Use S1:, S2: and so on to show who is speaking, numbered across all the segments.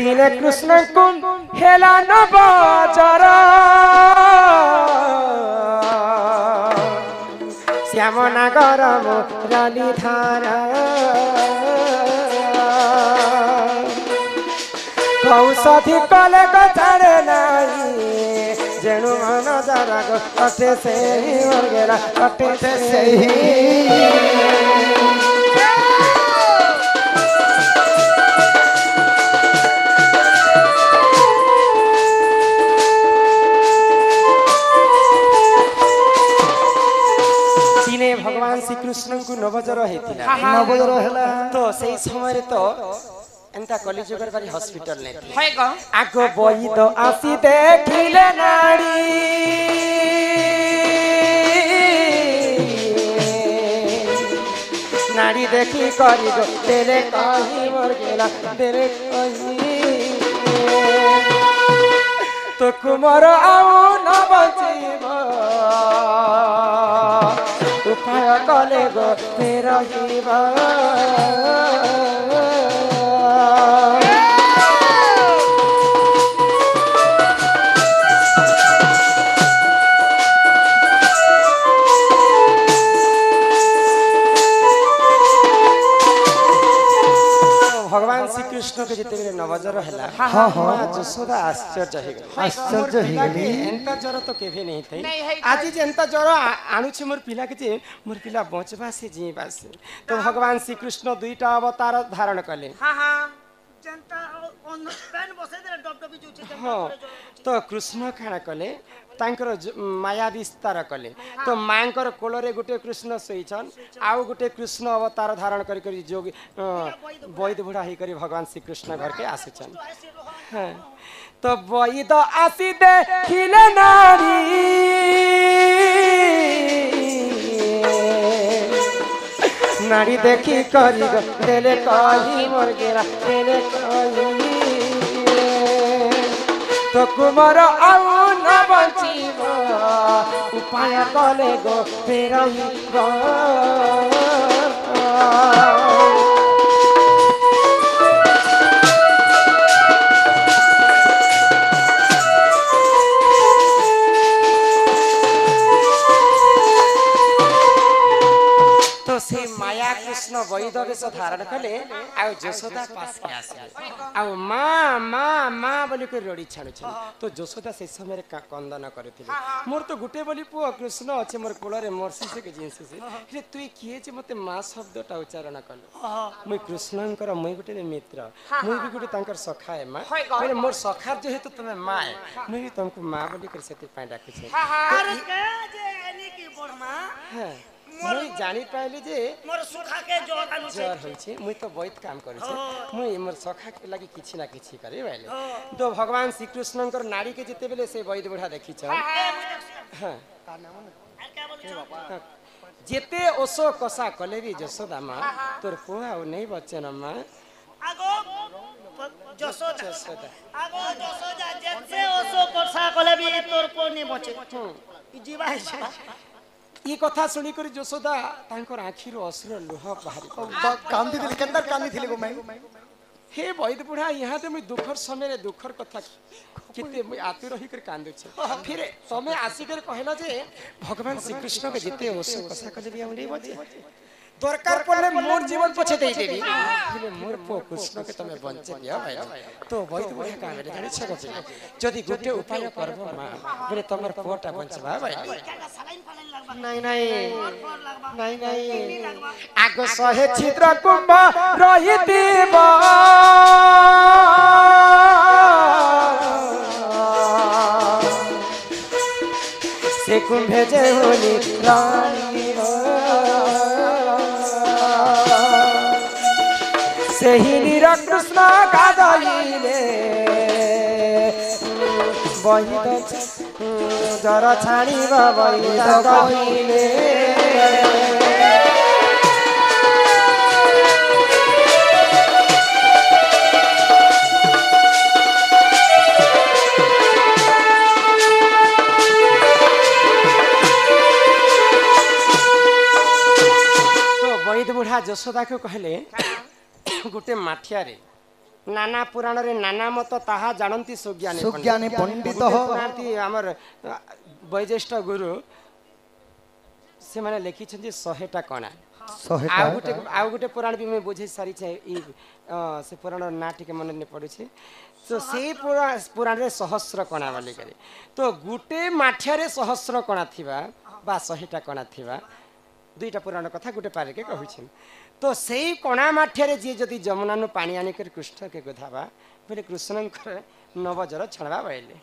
S1: दिने कृष्ण को हेला न बजरा श्याम नागर मुरली धारा कौशधि कले छाड़े नहीं जेणु मन जरा कटे से गेला कटे से भगवान श्री कृष्ण को नवजर होता तो से समय तो एंता कलिजुगर बारी हॉस्पिटल ने आगो बही तो आसी देखिले नाड़ी नाड़ी देखी करी गो तेरे कहीं मर गेला तेरे कहीं तो कुमार आओ न बचीबा उपाय कले गो तेरा जीवा भगवान श्री कृष्ण के जिते नवजर है जशोदा आश्चर्य एंता जर तो केभे नहीं थई आज जेंता जर आणुछि मोर पिला के मोर पिला बचबा से जीवा से तो भगवान श्री कृष्ण दुईटा अवतार धारण कले तो कृष्ण खाना कले तांकर माया विस्तार कले तो मांकर कोलरे गुटे कृष्ण सोईछन आउ गुटे कृष्ण अवतार धारण करी जोगी वैद बुढ़ा ही करी भगवान श्री कृष्ण घर के आसीछन तो वैद आसी देखिले नारी नारी देखी करी तेले कही मोर गेला तेले कही तो कुमार आउ न बचीब उपाय कले गो फेरही से माया कृष्ण वैद वेश धारण कले आ जशोदा पास के आसे आ माँ माँ माँ बोली के रड़ी छाणु तो जशोदा से समय कंदन करथिले मोर तो गुटे बोली पुओ कृष्ण अच्छे मोर कोलरे मोरसी से के जिंस से रे तुई किए जे मते माँ शब्दटा उच्चारण कल मुई कृष्णंकर मुई गुटे मित्र मुई भी गुटे तांकर सखा है माँ मेरे मोर सखा जे हेतु तमे माँ मुई भी तुमको माँ बोली कर सेति पाई डाके छे अरे के जे एनी की बोल माँ मुई जानी पाइली जे मोर सुखा के जोर होई छै मुई तो बहुत काम करै छै मुई मोर सखा के लागि किछि ना किछि करे भाइले तो भगवान श्री कृष्णकर नारी के जते बेले से वैद बुढ़ा देखि छ हां का नाम न क्या बोल जेते ओसो कसा कले भी जशोदा मां तोर पुआ नहीं बच्चे न मां आगो जशोदा आगो जशोदा जेते ओसो कसा कले भी तोर पो नहीं बचे ई जीवा छै ये कथा सुनी कर जशोदा तांकर आखिर अश्रु लुह बाहर कांदी दिल केंदर कांदी थिले गो मैं हे वैद बुढ़ा यहाँ ते मैं दुखर समय दुखर कथा किते मैं आतुर रही कर कांदु छ फिर समय आसी कर कहला जे भगवान श्री कृष्ण के जिते ओसो कथा कले भी हमरे बचे दरकार पड़ले मोर जीवन पछे देई देबी फिर मोर पो कृष्ण के तमे बंचे दिया भाई तो वैद बुढ़ा का बेले जाने छ गो जदी गुटे उपाय करबो मां बोले तमर पोटा बंचबा भाई नहीं नहीं नहीं नहीं आगो सहे छिद्र कुंभ रही देव से कुंभे जे होली रानी से ही नीरा कृष्ण गाधइले वही जरा छाड़ी वही गइले तो वैद बुढ़ा जशोदा को कहले गोटे माठिया रे नाना पुराण रे नाना मत ताहा जानती
S2: सुज्ञानी पंडित
S1: हमर वैज्येष्ठ गुरु से माने लिखि छन जे 100टा कणा आउ गोटे पुराण भी मैं बुझे सारी छे से पुराण ना टिके मन ने पड़े छे तो से पुराण रे सहस्र कणा वाली करे तो गुटे माठिया रे सहस्र कणा थिबा बा 100टा कणा थिबा दुईटा पुराण कथा गोटे पारे के कहू छन तो सेई कणा माठिया रे जे जदी जमुना नु पानी आनी कर कृष्ण के गोधाबा बोले कृष्ण नवजर छणवा बैले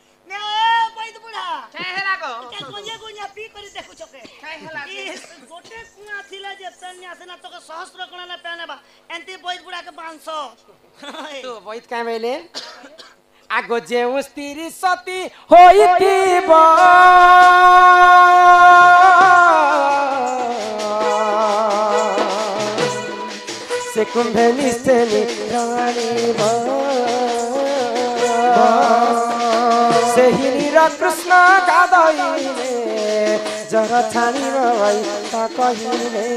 S1: आग जे स्त्री सती होइतिबा से कुंभेली से निराणीबा से हीरा कृष्ण गादइले जरा छानी भाई ता कहिले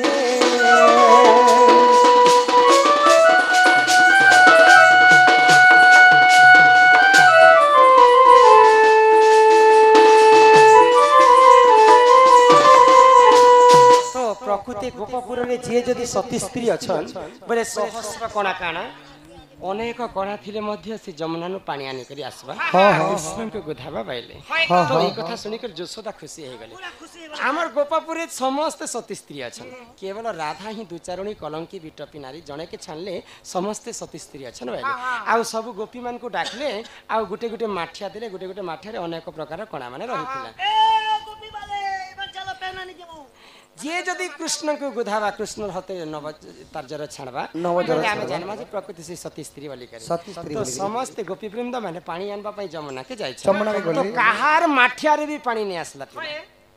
S1: प्रकृति गोपपुर में जी जदि सती स्त्री अच्छा बोले सहस्र कणा काना अनेक कणा थिले मध्य से जमुना नु पानी आनी करी आसबा कृष्ण को गोधाबा बैले तो ई कथा सुनी कर यशोदा खुशी हे गले हमर गोपपुर समस्त सती स्त्री अच्छा केवल राधा ही दुचारणी कलंकी बिटपी नारी जणे के छानले समस्त सती स्त्री अच्छा बैले आ सब गोपी मान को डाकले आ गुटे गुटे माठिया देले गुटे गुटे माठिया रे अनेक प्रकार कणा माने रहितिला जे जदि कृष्ण को गुधावा कृष्ण हते नव तार जरा छाड़बा नवजर आमे जन्म जे प्रकृति से सती स्त्री वाली करे सती स्त्री तो समस्त गोपी वृंद माने पानी आनबा पई जमुना के जाय जमुना के गले तो कहार माठिया रे भी पानी नै आसला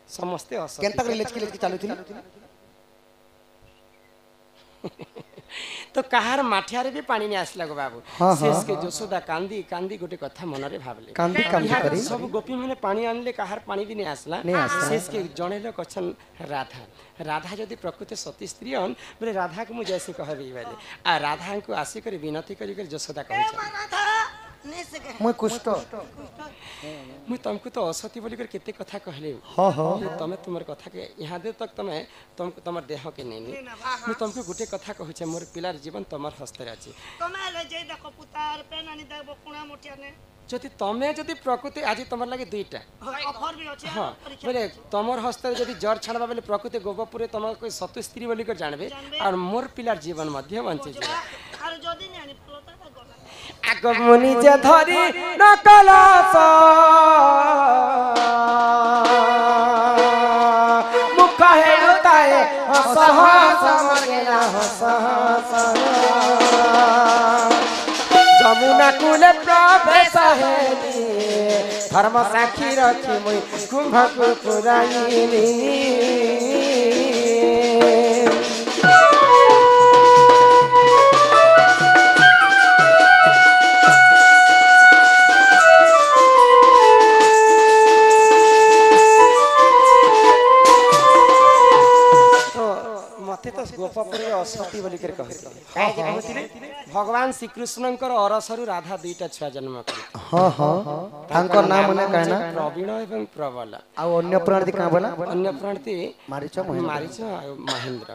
S1: समस्त अस केनता करे लेचकी लेचकी चालू थिला तो कहार माठिया रे भी पानी नै आसला गो बाबू शेष के यशोदा कांदी कांदी गोटे कथा मन रे भाबले कांदी कांदी करी सब गोपी माने पानी आनले कहार पानी भी नै आसला शेष के जणे लोक अछन राधा राधा जदि प्रकृति सती स्त्री हन बोले राधा को मु जैसे कहबी बेले आ राधा को आसी कर विनती करी कर यशोदा कहै छ मु कुष्ट मु तुमको तो असती बोली कर केते कथा कहले हां हां तमे तुमर कथा के यहां दे तक तमे तुमर देह के नै मु तुमको गुटे कथा कहू छ मोर पिलार जीवन तुमर हस्ते अछि तमे ले जे देखो पुतार पेनानी देबो कुणा मोटिया ने जति तमे जति प्रकृति आज तुमर लागि दुईटा ऑफर भी अछि हां बोले तुमर हस्ते जति जर छाड़बा बोले प्रकृति गोपपुरे तुमर कोई सती स्त्री बोली कर जानबे और मोर पिलार जीवन मध्य बंचे छ और जदी नै आनी पलता आग मुनि जे धरी नकलास मुख हेलुताए हस हस मगेला हस हस जमुना कूले प्रवेश हेली धर्म साक्षी रखी मुई कुंभ को पुराइली गोपपुरे असती बोली कर कहते भगवान श्री कृष्ण अरसरु राधा दुईटा छुआ जन्म कर हां हां तांकर नाम मने कहना प्रवीण एवं प्रबल आ अन्य प्राणी का बोला अन्य प्राणी मारीच महेंद्र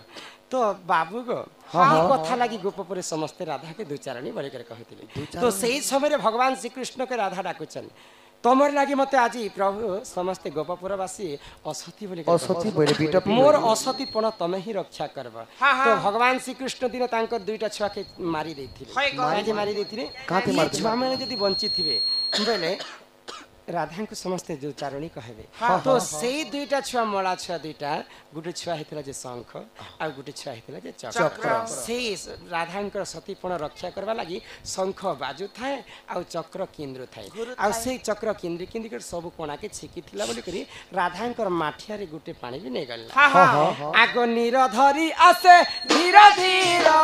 S1: तो बाबू गो हां कथा लगी गोपपुरे समस्त राधा के दुचारणी बोली कर कहते तो सही समय भगवान श्री कृष्ण के राधा डाकुचन तमर लागि मते आजी प्रभु समस्त गोपपुरवासी असती बोले मोर असती पण तमे ही रक्षा करबा तो भगवान श्री कृष्ण दिन तांकर दुईटा छुआ के मारी देथिले मारी देथिले काते मार छुआ माने जदी बंची थिबे बेले राधा को समस्त जो चारणी कहबे तो सेई दुईटा छुआ मोला छुआ दुईटा गुटे छुआ हेतला जे शंख आ गुटे छुआ हेतला जे चक्र सेई राधा को सतीपण रक्षा करबा लागि शंख बाजू थाए आ चक्र केंद्र थाए आ सेई चक्र केंद्र केंद्र कर सब कोना के छिकी थिला बोली करी राधा को माठिया रे गुटे पानी भी नै गल्ला आगो नीर धरी आसे धीरे धीरे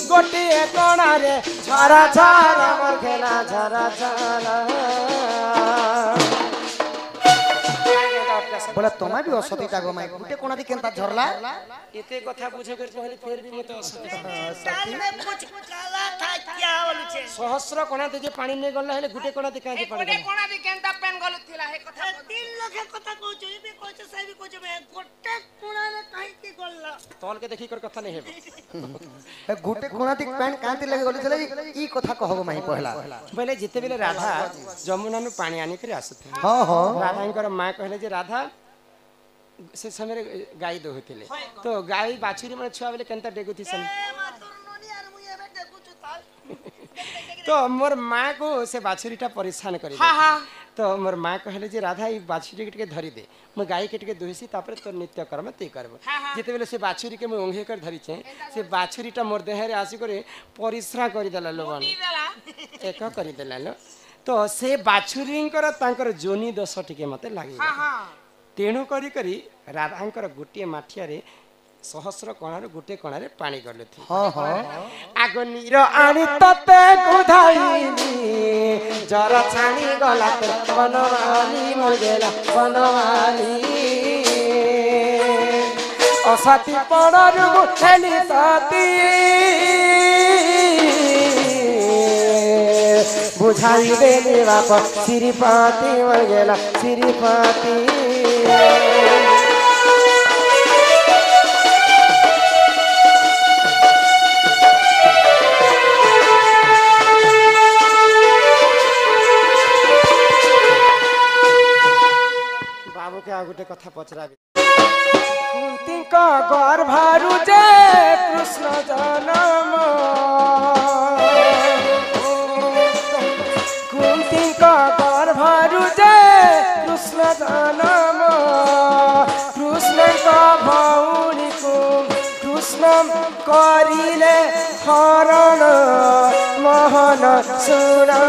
S1: गोटे कोना रे झरा झरा मखेला झरा झरा
S2: बोले तुम्हें भी असती जागो माई गुटे कोना दी केनता झरला
S1: एते कथा बुझे कर कहले फिर भी मते असती
S3: ताल में कुछ काला था क्या बोलु छे
S1: सहस्र कोना दे जे पानी ने गल्ला हेले गुटे कोना दे काहे जे पानी
S4: गोटे कोना दी केनता पेन गलु थिला हे कथा
S3: तीन लोग कथा कहू छ इबे कहू छ साहेब कहू छ मैं गोटे कोना रे काहे की गल्ला
S1: तोल के देखी कर कथा नहीं हेबो
S2: गुटे कोना दी पैन कांति लगे गली चले ई कथा कहबो माई पहला
S1: बोले जिते बेले राधा जमुना नु पानी आनी करे आसुथे
S2: हां हां
S1: राधा कर मां कहले जे राधा से समय गाय दोहतिले तो गाय बाछुरी मन छुआ बेले केनता डेगुथी सन
S3: ए मातुर नोनी यार मु एबे देखु छु ताल
S1: तो मोर मां को से बाछुरीटा परेशान करी
S4: हां हां
S1: तो मोर मां कहले जे राधा ई बाछुरी के धरी दे म गाय के दुहिसी तापर तो नित्य कर्म ते करबो जेते बेले से बाछुरी के म ओंघे कर धरी छे से बाछुरीटा मोर देह रे आसी करे परिश्रा करी देला लोबन
S4: देला
S1: एक करी देला लो तो से बाछुरींकर तांकर जोनी दोष टिके मते लागि
S4: हां हां
S1: तेणु करी करी राधांकर गोटे माठिया रे सहस्र कणार गोटे कणारे पानी गले थी
S2: हां हां
S1: आगो नीर आनी तते कुधाईनी जरा छानी गला तो बनवाली मर गेला बनवाली असती पड़रु हेली सती बुझाई देली बाप श्रीपति मर गेला श्रीपति बाबू के आगुटे कथा पचराबी कुंती का गर्भरु जे कृष्ण जन्म कुंती का गर्भरु जे कृष्ण जन्म कृष्ण का भौनी को कृष्ण करिले हरण मोहन सुना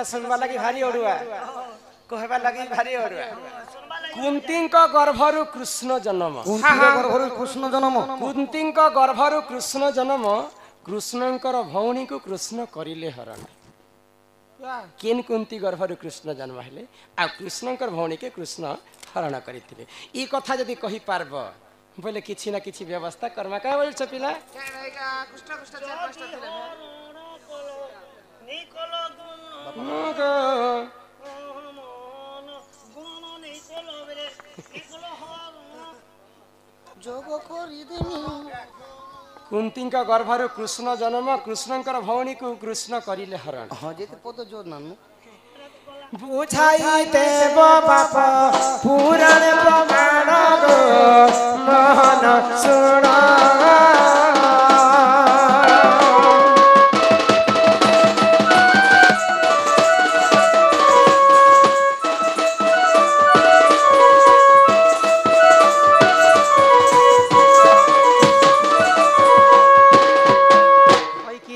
S1: सुनवा लगी भारी ओडुआ कहबा लगी भारी ओडुआ कुंती का गर्भरु कृष्ण जन्म
S2: कुंती गर्भरु कृष्ण जन्म
S1: कुंती का गर्भरु कृष्ण जन्म कृष्णंकर भौणी को कृष्ण करिले हरण केन कुंती गर्भरु कृष्ण जन्म हेले आ कृष्णंकर भौणी के कृष्ण हरण करिथिले ई कथा जदी कहि पारबो बोले किछि ना किछि व्यवस्था कर्मा का बोल छ पिला
S4: कृष्ण कृष्ण चार पांचटा थिले
S3: निकोलो
S1: कुंती का गर्भरु कृष्ण जन्म कृष्णंकर भौणी को कृष्ण करिले हरण
S2: हां जेते पद जोर नानु
S1: बुझाई देव बाप पुराण प्रमाण गो मोहन सुना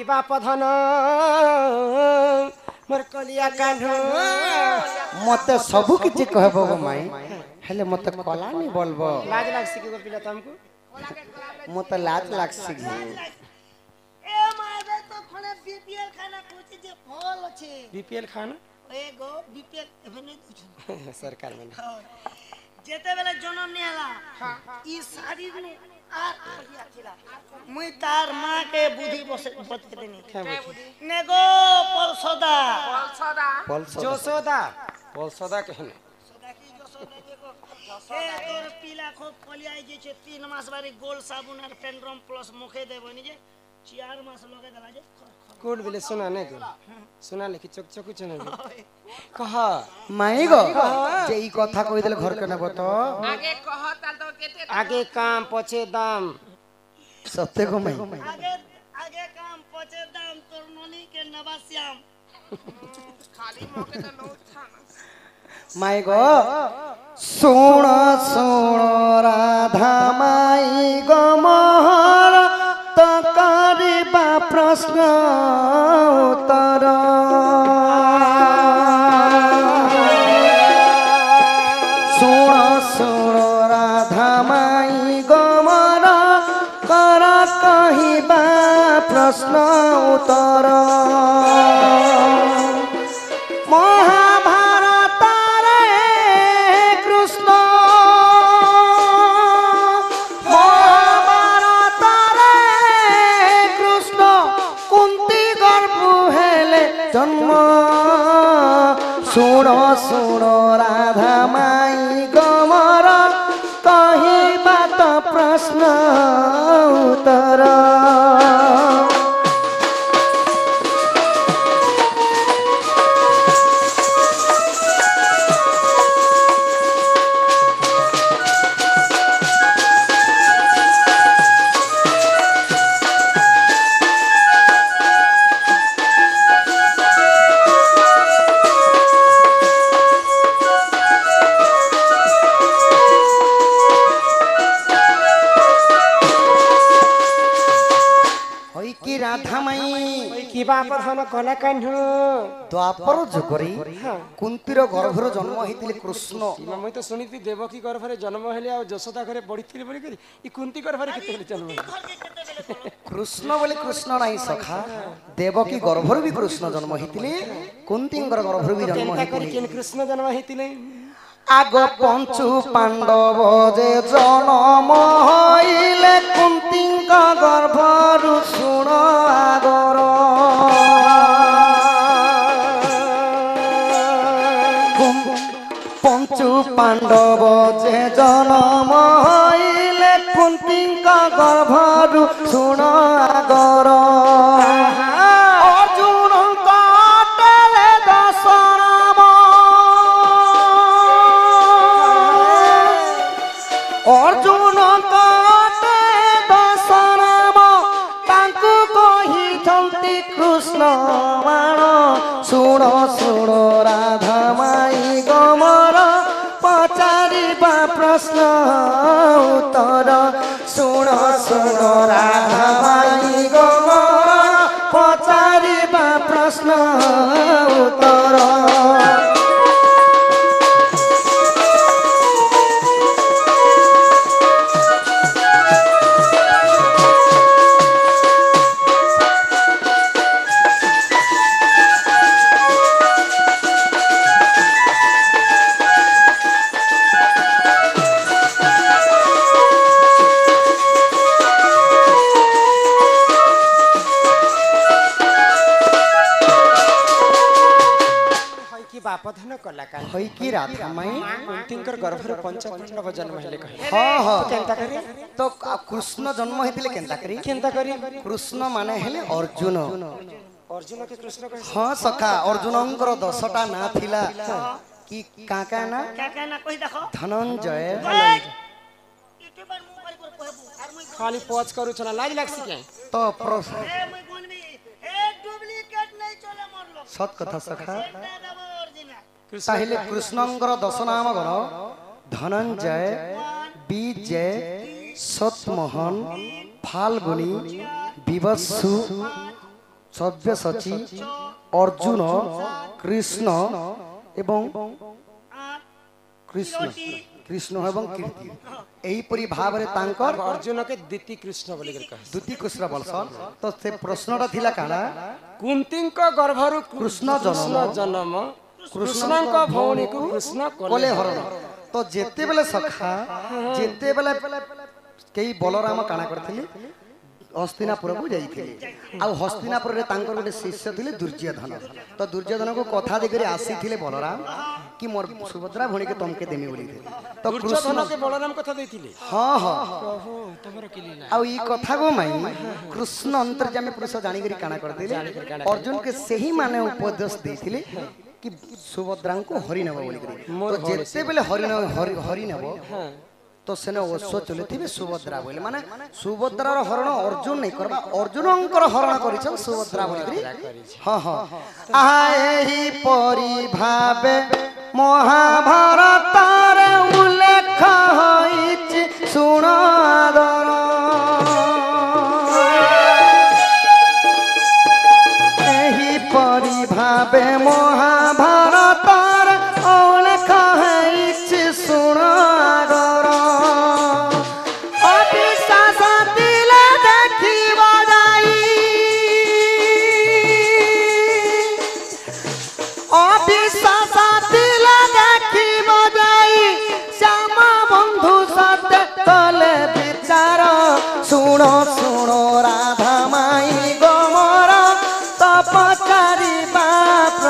S1: बाप धन मोर कलिया कान्हो
S2: मते सबु किछि कहबो गो माई हेले मते कला नि बोलबो
S1: लाज लागसी के पिला तुमको
S2: मते लाज लागसी
S3: ए माबे तो खने बीपीएल खाना पूछी जे फल अछि
S1: बीपीएल खाना
S3: ए गो बीपीएल एबे नै कुछ
S1: सरकार में
S3: जेते बेले जन्म नि हला ई शादी नु आर या थिला मुई तार मां के बुद्धि बते देनी ने गो परसोदा
S1: जोसोदा पलसोदा कहने
S3: सोदा की जोसोदा देखो ए तोर पीला खो पलियाई जे छे 3 मास बारी गोल साबुन और पेंड्रम प्लस मुखे देबनी जे 4 मास लगे दला जे
S1: कोड बिले सुना नहीं को सुना लेखि चक चक चने कहा
S2: माई गो जे ई कथा कहि देले घर के नबो तो
S4: आगे कह ताल तो केते
S1: आगे काम पछे दाम
S2: सत्य गो माई
S3: आगे आगे काम पचे दाम तोर ननी के नवाश्याम
S4: खाली मौके तो लो था
S2: माई गो सुण सुण राधा माई गो मोहर तो करिबा प्रश्न उत्तर सुण सुण राधा माई प्रश्न उत्तर महाभारत रे कृष्ण महाभारत रे कृष्ण कुंती गर्भ हेले जन्म शुण शुण राधा माई गमर कहिबा तो प्रश्न उत्तर
S1: बाप धन कला कान्ह
S2: द्वापर जुगरे कुंतीर गर्भर जन्म होइतिले कृष्ण
S1: मैं तो सुनिति देवकी गर्भरे जन्म हेले आ यशोदा घरे बढिथिले बोली करी ई कुंती गर्भरे केते हेले जन्म
S2: कृष्ण बोले कृष्ण नाही सखा देवकी गर्भर भी कृष्ण जन्म होइतिले कुंतींगर गर्भर भी जन्म होइतिले
S1: केन कृष्ण जन्म होइतिले
S2: आग पंचु पांडव जे जन्म होइले कुंतींग गर्भर सुण आगर पंचु पांडव जे जन्म होइले कुंतींग गर्भर सुण आगर अर्जुन काटले दशराम अर्जुन काटे दशराम तांकु कहिथंती कृष्ण बाण शुण शुण राधा माई गमर पचारिबा प्रश्न उत्तर शुण शुण राधा माई गमर पचारिबा प्रश्न उत्तर
S1: बापधन कला कान्ह
S2: होई की राधा माई
S1: कुंतींकर गर्भर पंच पांडव जन्म हेले कहे
S2: हाँ हाँ
S1: केनता करी
S2: तो कृष्ण जन्म होइतिले केनता करी
S1: केनता करी
S2: कृष्ण माने हेले अर्जुन
S1: अर्जुन के कृष्ण कहे
S2: हाँ सखा अर्जुनंकर 10टा ना थिला कि काका ना
S3: क्या ना कहि देखो
S2: धनंजय
S3: यूट्यूबर मु करि कर कहबू आर मुई
S1: खाली पहुंच करू छना लाज लागसी के
S2: तो
S3: ए मुई बोलबी ए डुप्लीकेट नहीं चले मोर लोग
S2: सत कथा सखा
S3: ओरिजिनल
S2: ताहिले कृष्णंकर 10 नाम गर धनंजय विजय सतमोहन फाल्गुनी विवत्सु सव्यसची अर्जुन कृष्ण एवं कृष्ण कृष्ण एवं कीर्ति एही परी भाव रे तांकर
S1: अर्जुन के द्वितीय कृष्ण बोली कर कहे
S2: द्वितीय कृष्ण बलसन तो से प्रश्नटा थिला काना
S1: कुंतींक गर्भरु
S2: कृष्ण
S1: जन्म कृष्णंक भौणी को कृष्ण
S2: कोले हरण तो जेते बेले सखा जेते बेले केई बलराम काना करथिले हस्तिनापुर को जाइथिले आ हस्तिनापुर रे तांकर गोटे शिष्य थिले दुर्योधन तो दुर्योधन को कथा दे करे आसीथिले बलराम कि मोर सुभद्रा भणी के तुमके देमी बोली थे तो
S1: दुर्योधन के बलराम कथा देथिले
S2: हां हां
S1: ओहो तमरो किलीला
S2: आ ई कथा को माई कृष्ण अंतर्यामी पुरुष जानि करी काना करथिले अर्जुन के सही माने उपदेश देथिले कि सुभद्रा को हरि नब बोली करी तो जेते बेले हरि नब तो सेने अश्व चलुथिबे सुभद्रा बोले माने सुभद्रार हरण अर्जुन नहीं करबा अर्जुनंकर हरण करिछन सुभद्रा बोली हां हां आही परि भाबे महाभारत रे उल्लेख होइछि सुनादर एही परि भाबे महाभारत रे उल्लेख होइछि सुनादर अविश्वास दिले देखिब जाई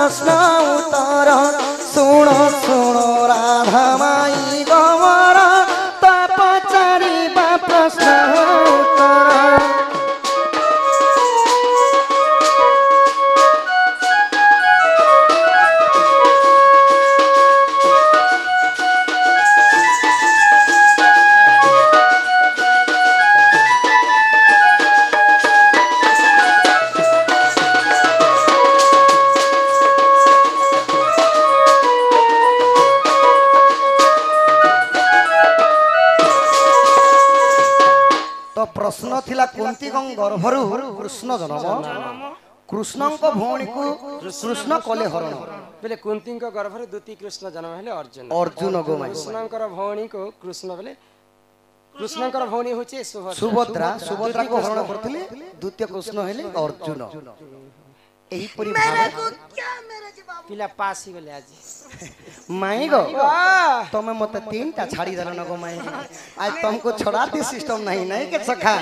S2: प्रश्न उत्तर शुण शुण राधा माई गवर ता पचारिबा प्रश्न उत्तर प्रश्न थिला कुंती गर्भरु कृष्ण जन्म कृष्ण भौणी को कृष्ण कले हरण
S1: बोले कुंती गर्भर द्वितीय कृष्ण जन्म हेले अर्जुन
S2: अर्जुन गो
S1: कृष्ण भौणी को कृष्ण बोले कृष्ण भौणी होचे
S2: सुभद्रा सुभद्रा को हरण करथिले द्वितीय कृष्ण हेले अर्जुन एही परि भाव
S1: पिला पास ही गले आज
S2: माई गो तमे मते तीनटा छाड़ी देलन गो माई आज तुमको छोड़ाती सिस्टम नहीं नहीं के सखा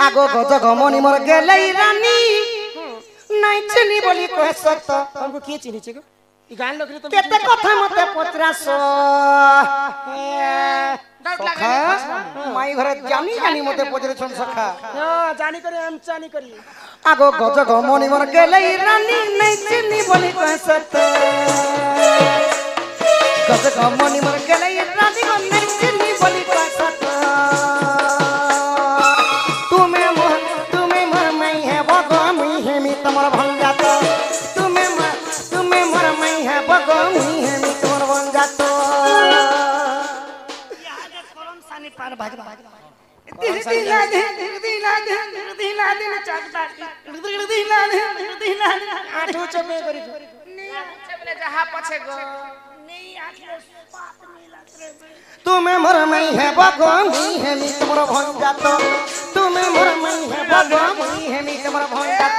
S2: आगो गज गमनी मोर गेलै रानी नहीं चिनी बोली कह सत
S1: हमको के चिनी छे गो ई गान लगले तो
S2: केते कथा मते पचरासो सखा माई घर जानी जानी मते पचरे छन सखा
S1: हां जानी करे हम जानी करी
S2: आगो गज गमनी मोर गेलै रानी नहीं चिनी बोली कह सत गज गमनी मोर गेलै रानी नहीं चिनी बोली कह सत तुम्हें मोर मई है बगो मुई है मी तमर भन जात तुम्हें मोर मई है बगो मुई है मी तमर भन जात
S3: आगे करम सानी पार भाग
S1: आठो चपे करी
S4: चपले जहा पछे गो
S2: तुम्हें मोर मई है बगो मुई है मी तमर भन जात तुम्हें मोर मई है बगो मुई है मी तमर भन जात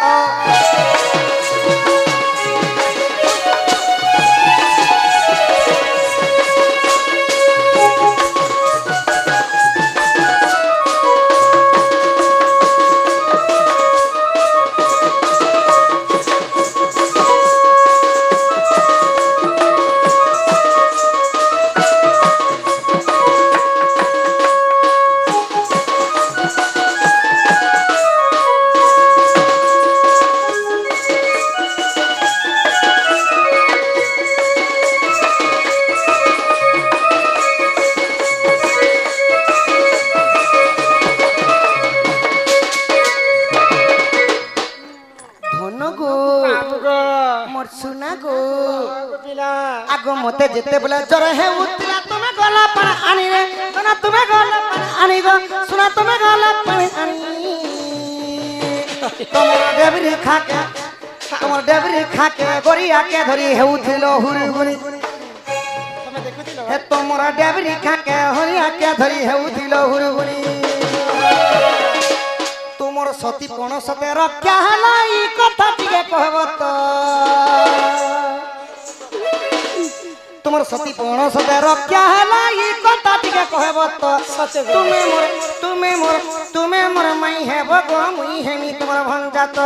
S2: आगो मते जेते बोले जर है उतला तुम्हें गला पर आनी रे सुना तुम्हें गला पर आनी गो सुना तुम्हें गला पर आनी तुम्हारा डेबरी खा के गोरिया के धरी है उठलो हुरी हुरी
S1: तमे देखुतिलो
S2: हे तुम्हारा डेबरी खा के होरिया के धरी है उठलो हुरी हुरी तुमर सती कोन सते रक्षा हलाई कथा टिके कहबो तो तुमर सती कोन सते रक्षा हलाई कथा टिके कहबो तो
S1: सचे
S2: तुम्हें मोर मई है भगो मुई है मी तुमर भन जात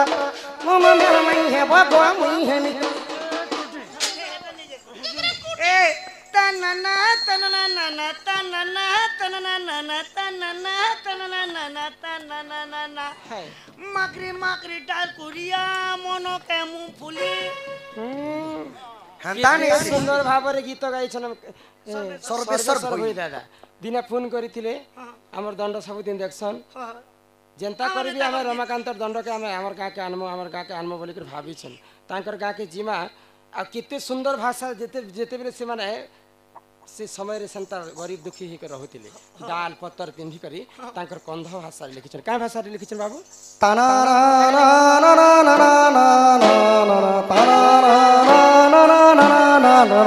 S2: मोर मई है भगो मुई है मी
S3: ए तनना तनना नना तनना तनना नना तनना तनना नना तनना नना माकरी माकरी डाल कुरिया मनो के मुंह फुली
S2: हंताने
S1: सुंदर भाବରେ गीत गाइछन
S2: सर्वेश्वर
S1: भई दादा दिने फोन करिथिले हमर दंड सब दिन देखसन जनता करबी हमर रमाकांत दंड के हमर गाँ के आनमो बोली कर भाभी छन तांकर गाँ के जीमा आ किते सुंदर भाषा जेते बेले से माने से समय रे संता गरीब दुखी ही के रहथिले दाल पत्तर पिंधी करी तांकर कंध भाषा रे लिखिछन का भाषा रे लिखिछन बाबू
S2: ताना ना ना ना ना ना ना ताना ना ना ना ना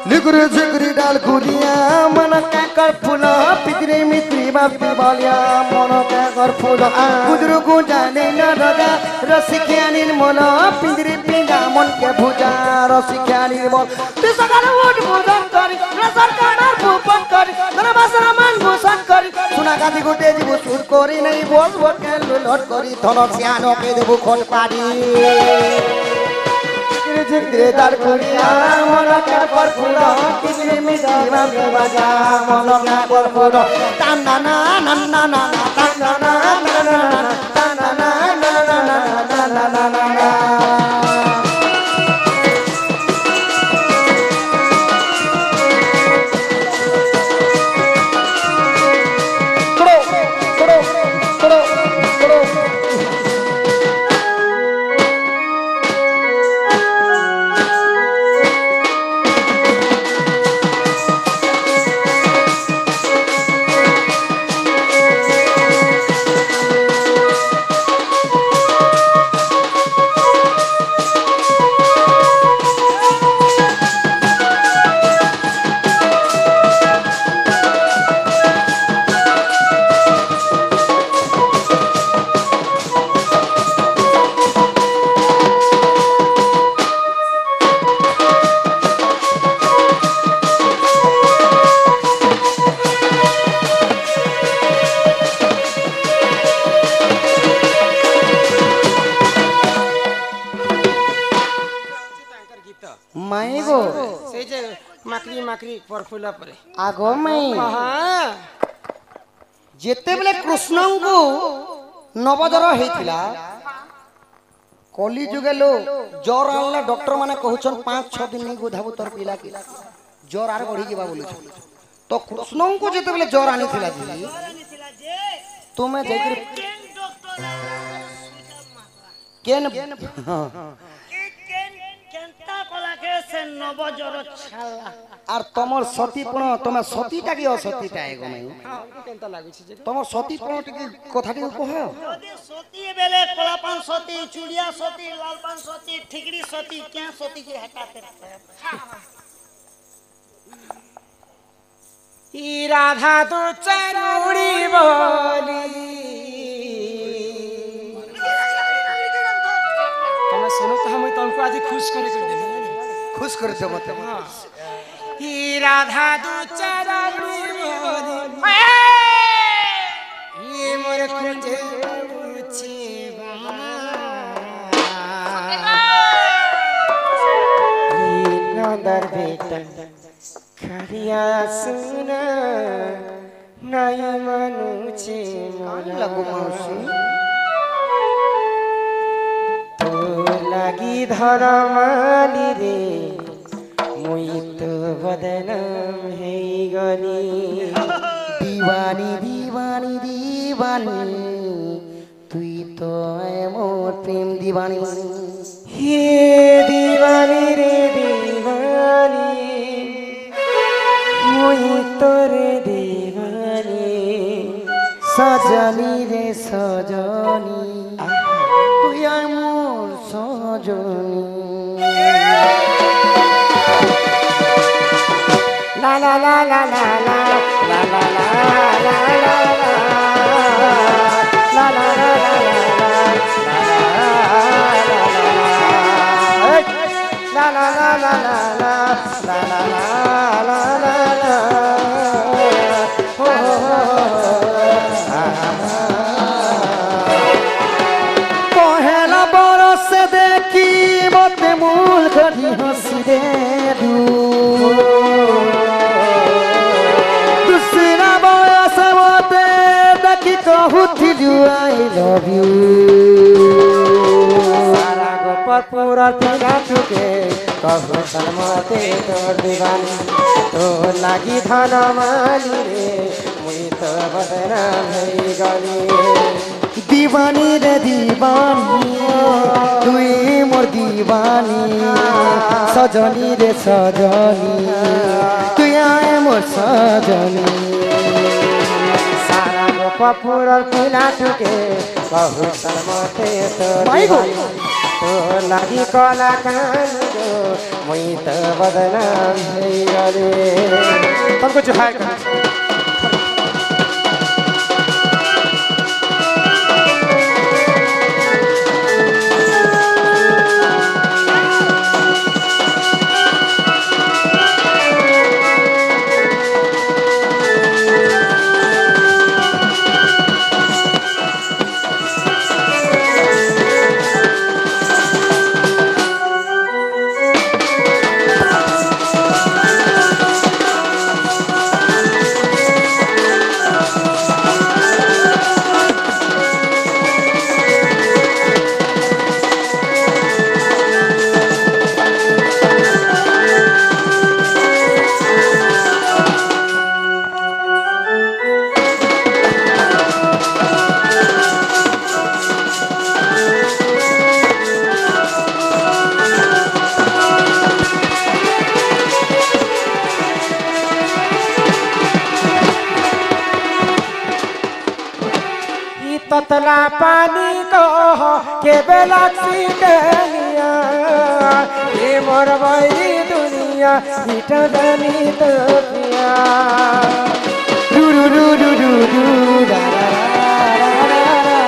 S2: लिगुरी जिगुरी डाल गुरिया मन का कर फूला पितरे मित्री बापी बालिया मन का कर फूला गुजरू गुजाने न रगा रसिकिया निर्मल पिंजरे पिंगा मन के भुजा रसिकिया निर्मल तू सगाल वोट भोजन करी सरकार भूपन करी धनबासरा मान भूषण करी सुना गादी गुटे जीव सुर करी नहीं बोल बोल के लुलट करी धन सियानो के देबु खोट पारी ঝিকরে দাঁড় করিয়া মনকে পরপুর কিচিরমিচির বাজে বাজা মনকে পরপুর টানা না না না না টানা না না না টানা না না না না না না না মাইগো
S1: সেই যে মাকড়ি মাকড়ি পরফুলা পরে
S2: আগ মাই
S1: হ্যাঁ
S2: যেতেবেলে কৃষ্ণଙ୍କୁ নবজର ହେଇଥିଲା କଲି ଯୁଗେ लो ଜର ଆଣିଲେ ଡକ୍ଟର ମାନେ କହୁଛନ୍ 5-6 ଦିନ ଗୋଧାବୁ ତୋର ପିଲା କି ଜର ଆର ବଢି ଯିବା ବୋଲୁଛ ତ କୃଷ୍ଣଙ୍କୁ ଯେତେବେଲେ ଜର ଆଣିଥିଲା ଜି ତୁମେ ଯାଇକରି କେନ আর তোমার সতীপণ তোমার সতীটা কি অসতীটা এগো নাই
S1: কেনতা লাগুছি যে
S2: তোমার সতীপণ টিকে কথাটি কহ
S3: যদি সতী বেলে কলাপান সতী চুড়িয়া সতী লালপান সতী ঠিকড়ি সতী ক্যা সতী কে হটাতে
S1: ই রাধা তো চরুড়ি বলি তুমি শুনো তো আমি তোমাকে আজ খুশ করে দেব
S2: খুশ করে দেব মতে
S1: ই রাধা তো চরুড়ি বলি ই মোর খুঁজে উছি নন্দর বেটা খারিয়া সুনা নাই মানুছে
S2: লাগো মাউসি
S1: তো লাগি ধরমালি রে মুই তো বদনাম হেই গলি
S2: দিবানি দিবানি দিবানি তুই তো মোর প্রেম দিবানি
S1: হে দিবানি রে দিবানি মুই তোরে দিবানি
S2: সজনী রে সজনী তুই মোর সজনী
S1: লা লা লা লা লা লা লা লা লা লা
S2: পহেলা বরস দেখি মতে মূল ঘটি হসি রে দুসরা বয়স মতে দেখি কহুথিলু আই লভ ইউ
S1: सारा गोपर पूरा पिला चुके कहू सलमते तोर दीवानी तो लागी धन माली रे मुई तो बदनाम हई गली
S2: दीवानी रे दीवानी তুই মোর दीवानी सजनी रे सजनी তুই আয় মোর सजनी
S1: सारा गोपर पूरा पिला चुके कहू सलमते तोर
S2: माइगो।
S1: दीवानी तो लागी कला कान को मुई तो बदनाम हई गली तुमको जो है ततला पानी को केबे लासी कनिया ये मोर बड़ी दुनिया इटा जानी तो पिया रू रू रू रू रू रू रा रा रा रा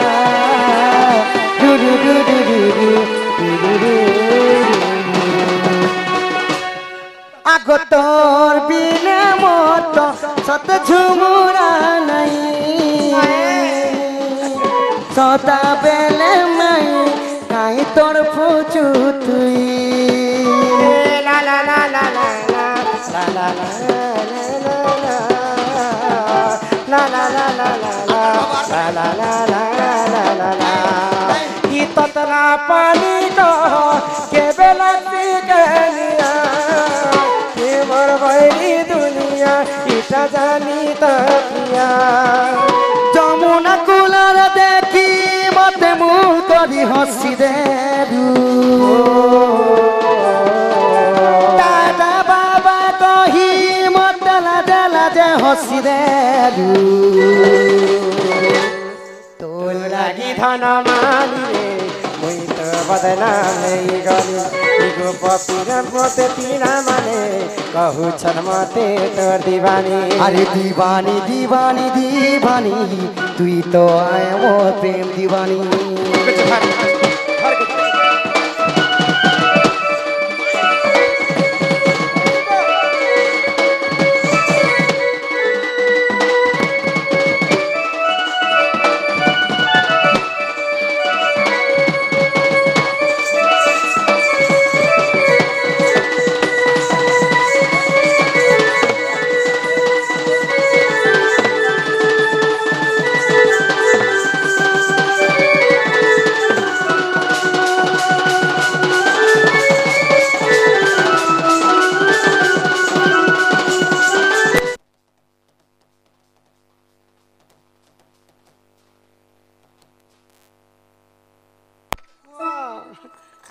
S1: रू रू रू रू रू रू रू आगो तोर बिना मत सत झुमुरा नहीं सदा बेले मैं काई तोर पूछू तुई ला ला ला ला ला ला ला ला ला ला ला ला ला ला ला ला ई ततला पानी को के बेला गलिया के मोर बड़ी दुनिया इटा जानी तकिया
S2: যমুনা কুলার দেখি মতে মূল করি হসি দে দাদা বাবা কহি মতে লাজে লাজে হসি দে
S1: তোর লাগি ধন মানিলে মুই তো বদনাম নেই গলি ইগো পপির মতে তিনা মানে कहू छन मते तोर दीवानी
S2: अरे दीवानी दीवानी दीवानी तुई तो आए वो प्रेम दीवानी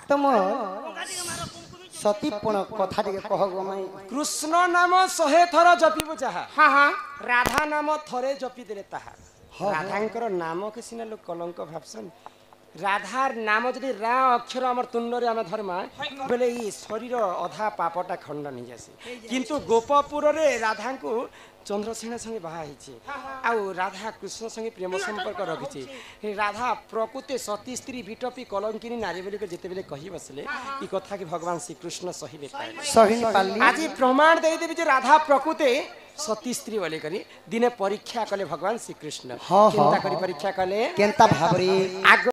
S2: तुम सतीपण कथा टिके कहगो माई
S1: कृष्ण नाम 100 थर जपिबु जाहा
S4: हाँ हाँ
S1: राधा नाम थरे जपि देले ताहा राधांकर नाम के सिना लोक कलंक भाबसन राधार नाम जदि रा अक्षर हमर तुंडरे आमे धर्मा बेले ई शरीर अधा पापटा खंडन नि जासी किंतु गोपपुर रे राधा को चंद्रसेन संगे बाहा हिची आउ राधा कृष्ण संगे प्रेम संपर्क रखिची राधा प्रकृति सती स्त्री बिटपी कलंकिनी नारी बोली जेते बेले कहि बसले ई कथा कि भगवान श्री कृष्ण सही बेताले
S2: सही पाली
S1: आज प्रमाण दे देबी जे राधा प्रकृति सती स्त्री बोली करी दिने परीक्षा कले भगवान श्री कृष्ण
S2: हाँ,
S1: चिंता
S2: हाँ,
S1: करी परीक्षा कले
S2: केंता भाबरी
S1: आग